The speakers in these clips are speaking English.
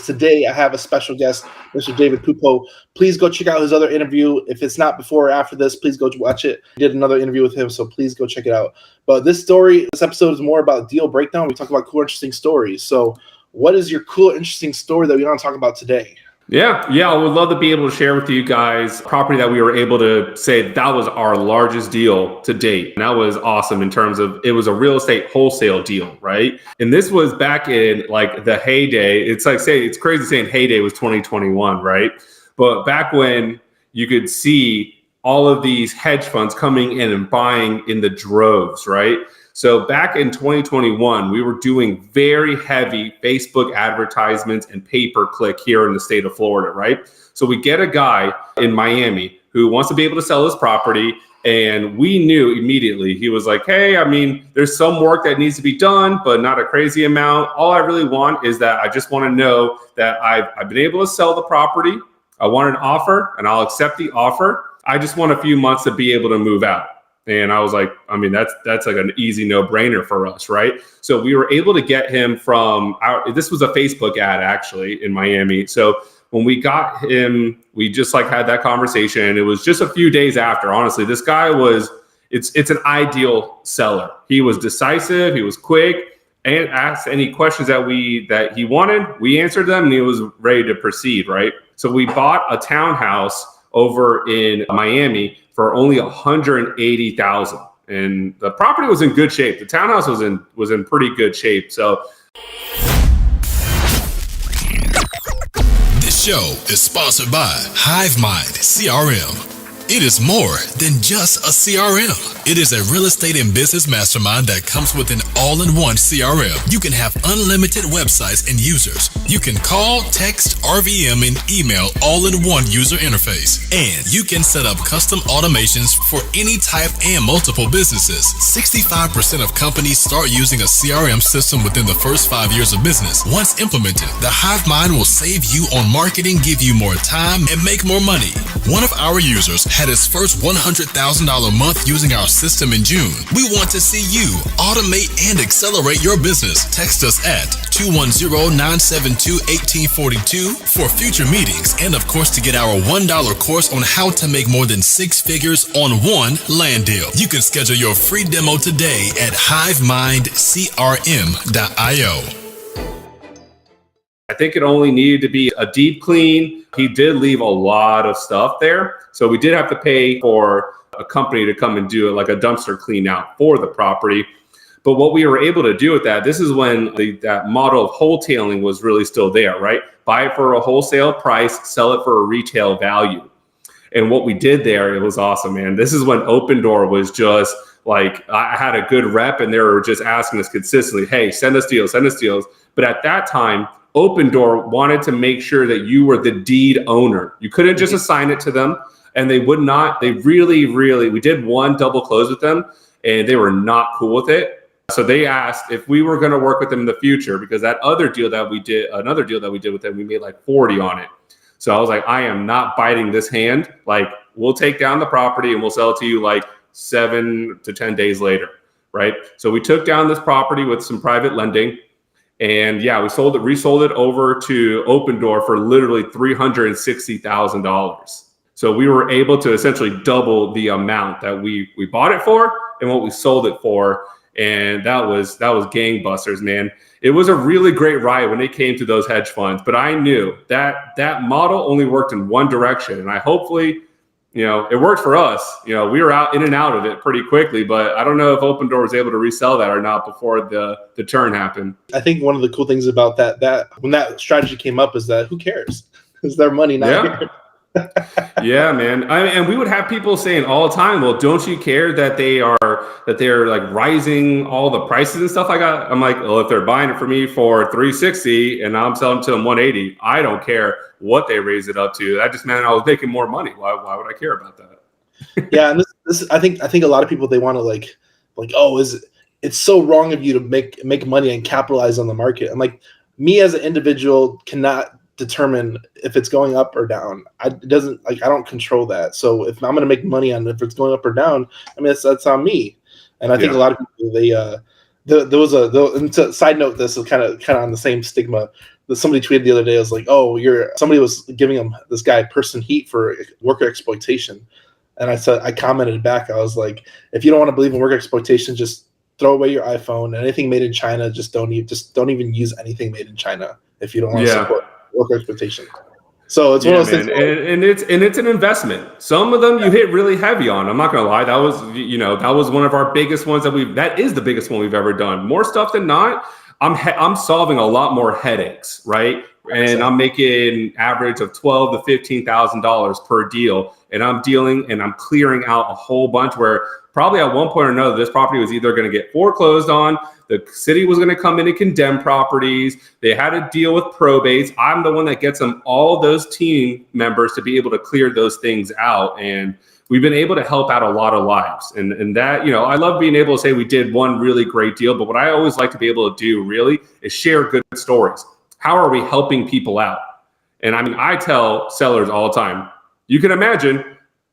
because today I have a special guest, Mr. David Pupo. Please go check out his other interview. If it's not before or after this, please go watch it. I did another interview with him, so please go check it out. But this episode is more about deal breakdown. We talk about cool, interesting stories. So what is your cool, interesting story that we want to talk about today? Yeah, I would love to be able to share with you guys property that we were able to say that was our largest deal to date. And that was awesome in terms of it was a real estate wholesale deal, right? And this was back in like the heyday. It's crazy saying heyday was 2021, right? But back when you could see all of these hedge funds coming in and buying in the droves, right? So back in 2021, we were doing very heavy Facebook advertisements and pay-per-click here in the state of Florida, right? So we get a guy in Miami who wants to be able to sell his property. And we knew immediately, he was like, hey, I mean, there's some work that needs to be done, but not a crazy amount. All I really want is that I just want to know that I've been able to sell the property. I want an offer and I'll accept the offer. I just want a few months to be able to move out. And I was like, I mean, that's like an easy no-brainer for us, right? So we were able to get him this was a Facebook ad actually in Miami. So when we got him, we just like had that conversation. And it was just a few days after, honestly, this guy it's an ideal seller. He was decisive, he was quick, and asked any questions that he wanted. We answered them and he was ready to proceed, right? So we bought a townhouse over in Miami for only $180,000, and the property was in good shape. The townhouse was in pretty good shape. So this show is sponsored by HiveMind CRM. It is more than just a CRM. It is a real estate and business mastermind that comes with an all-in-one CRM. You can have unlimited websites and users. You can call, text, RVM, and email all in one user interface. And you can set up custom automations for any type and multiple businesses. 65% of companies start using a CRM system within the first 5 years of business. Once implemented, the HiveMind will save you on marketing, give you more time, and make more money. One of our users had his first $100,000 month using our system in June. We want to see you automate and accelerate your business. Text us at 210-972-1842 for future meetings, and of course to get our $1 course on how to make more than 6 figures on one land deal. You can schedule your free demo today at HiveMindCRM.io. I think it only needed to be a deep clean. He did leave a lot of stuff there. So we did have to pay for a company to come and do it, like a dumpster clean out for the property. But what we were able to do with that, this is when that model of wholetailing was really still there, right? Buy it for a wholesale price, sell it for a retail value. And what we did there, it was awesome, man. This is when Opendoor was just like, I had a good rep and they were just asking us consistently, hey, send us deals. But at that time, Opendoor wanted to make sure that you were the deed owner. You couldn't just assign it to them, and they would not. They really, we did one double close with them, and they were not cool with it. So they asked if we were going to work with them in the future, because that other deal that we did, another deal that we did with them, we made like 40 on it. So I was like, I am not biting this hand. Like, we'll take down the property and we'll sell it to you like 7 to 10 days later, right? So we took down this property with some private lending. And yeah, we resold it over to Opendoor for literally $360,000. So we were able to essentially double the amount that we bought it for and what we sold it for. And that was gangbusters, man. It was a really great ride when it came to those hedge funds. But I knew that model only worked in one direction. And I hopefully, it worked for us. We were out in and out of it pretty quickly, but I don't know if Opendoor was able to resell that or not before the turn happened. I think one of the cool things about that when that strategy came up is that who cares? It's their money, not here. Yeah, man. And we would have people saying all the time, well, don't you care that they're like rising all the prices and stuff like that? I'm like, well, if they're buying it for me for $360 and I'm selling to them $180, I don't care what they raise it up to. That just meant I was making more money. Why would I care about that? Yeah, and this I think a lot of people, they want to like it's so wrong of you to make money and capitalize on the market. I'm like, me as an individual cannot determine if it's going up or down. I don't control that. So if I'm going to make money on if it's going up or down, I mean, that's on me. And I think a lot of people, there was a side note. This is kind of on the same stigma. somebody tweeted the other day, I was like, oh, somebody was giving this guy person heat for worker exploitation. And I commented back, I was like, if you don't want to believe in worker exploitation, just throw away your iPhone. Anything made in China, just don't even use anything made in China if you don't want to support worker exploitation. So it's one of those things. And it's an investment. Some of them you hit really heavy on. I'm not gonna lie. That was one of our biggest ones that is the biggest one we've ever done. More stuff than not. I'm solving a lot more headaches, right? And I'm making average of $12,000 to $15,000 per deal, and I'm dealing and I'm clearing out a whole bunch where probably at one point or another, this property was either going to get foreclosed on, the city was going to come in and condemn properties, they had to deal with probates. I'm the one that gets them all those team members to be able to clear those things out, and we've been able to help out a lot of lives. And that, I love being able to say we did one really great deal, but what I always like to be able to do really is share good stories. How are we helping people out? And I mean, I tell sellers all the time, you can imagine,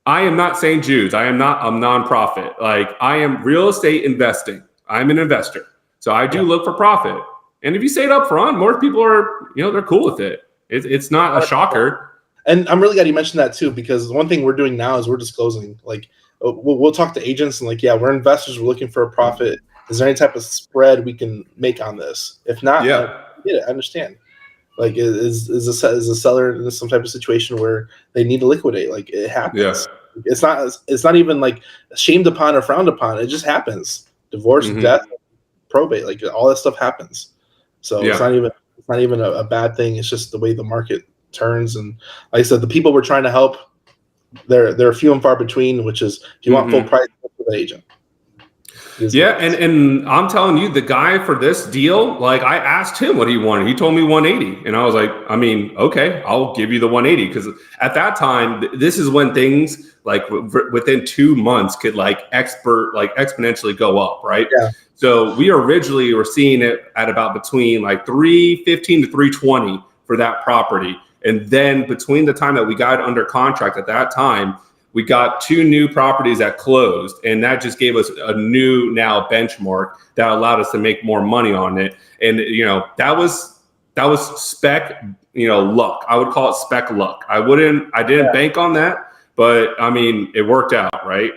I am not St. Jude's. I am not a nonprofit. Like, I am real estate investing. I'm an investor. So I do look for profit. And if you say it up front, more people are, they're cool with it. It's not a shocker. And I'm really glad you mentioned that too, because one thing we're doing now is we're disclosing, like, we'll talk to agents and like, yeah, we're investors. We're looking for a profit. Is there any type of spread we can make on this? If not, I understand. Like, is a seller in some type of situation where they need to liquidate? Like, it happens. Yeah. It's not even like shamed upon or frowned upon. It just happens. Divorce, death, probate, like all that stuff happens. So it's not even a bad thing. It's just the way the market turns. And like I said, the people we're trying to help, they're few and far between. Which is, if you want full price, go to the agent. And I'm telling you, the guy for this deal, like, I asked him what he wanted. He told me 180, and I was like, I mean, okay, I'll give you the 180, because at that time, this is when things like within 2 months could exponentially go up, right? Yeah. So we originally were seeing it at about between like 315 to 320 for that property, and then between the time that we got under contract at that time, we got 2 new properties that closed, and that just gave us a new now benchmark that allowed us to make more money on it. And that was spec, luck. I would call it spec luck. I didn't bank on that, but I mean, it worked out, right?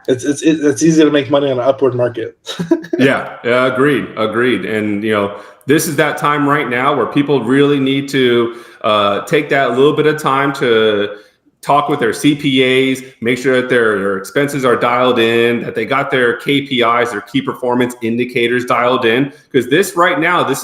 It's easy to make money on an upward market. Yeah, agreed. And this is that time right now where people really need to take that little bit of time to talk with their CPAs, make sure that their expenses are dialed in, that they got their KPIs, their key performance indicators dialed in. Because this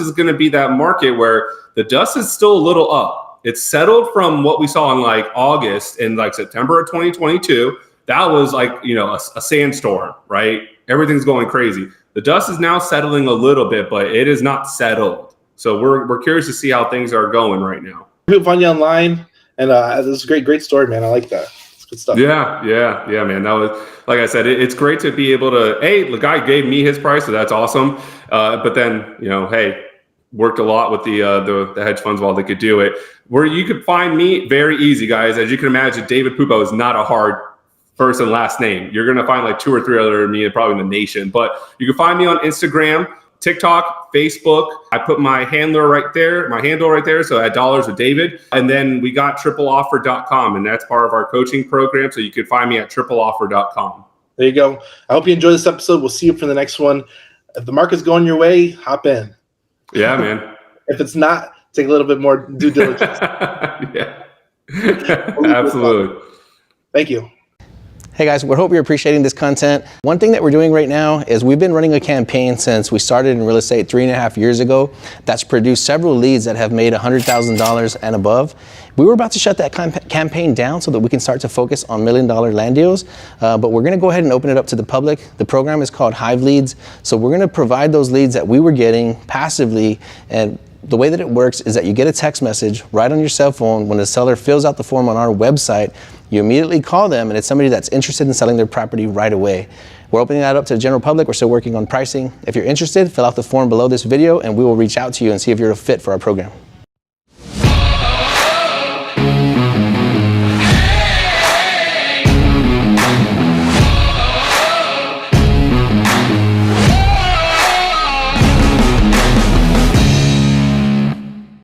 is going to be that market where the dust is still a little up. It's settled from what we saw in like August and like September of 2022. That was like, a sandstorm, right? Everything's going crazy. The dust is now settling a little bit, but it is not settled. So we're curious to see how things are going right now. People find you online. And this is a great story, man. I like that. It's good stuff. Yeah, man. That was, like I said, it's great to be able to, the guy gave me his price, so that's awesome. But then, worked a lot with the hedge funds while they could do it. Where you could find me, very easy, guys. As you can imagine, David Pupo is not a hard first and last name. You're going to find like 2 or 3 other me, probably in the nation. But you can find me on Instagram, TikTok, Facebook. I put my handle right there. So at Dollars with David. And then we got tripleoffer.com, and that's part of our coaching program. So you can find me at tripleoffer.com. There you go. I hope you enjoyed this episode. We'll see you for the next one. If the market's going your way, hop in. Yeah, man. If it's not, take a little bit more due diligence. Yeah. Absolutely. Thank you. Hey guys, we hope you're appreciating this content. One thing that we're doing right now is we've been running a campaign since we started in real estate 3.5 years ago that's produced several leads that have made $100,000 and above. We were about to shut that campaign down so that we can start to focus on $1 million land deals, but we're gonna go ahead and open it up to the public. The program is called Hive Leads. So we're gonna provide those leads that we were getting passively, and the way that it works is that you get a text message right on your cell phone when the seller fills out the form on our website. You immediately call them, and it's somebody that's interested in selling their property right away. We're opening that up to the general public. We're still working on pricing. If you're interested, fill out the form below this video, and we will reach out to you and see if you're a fit for our program.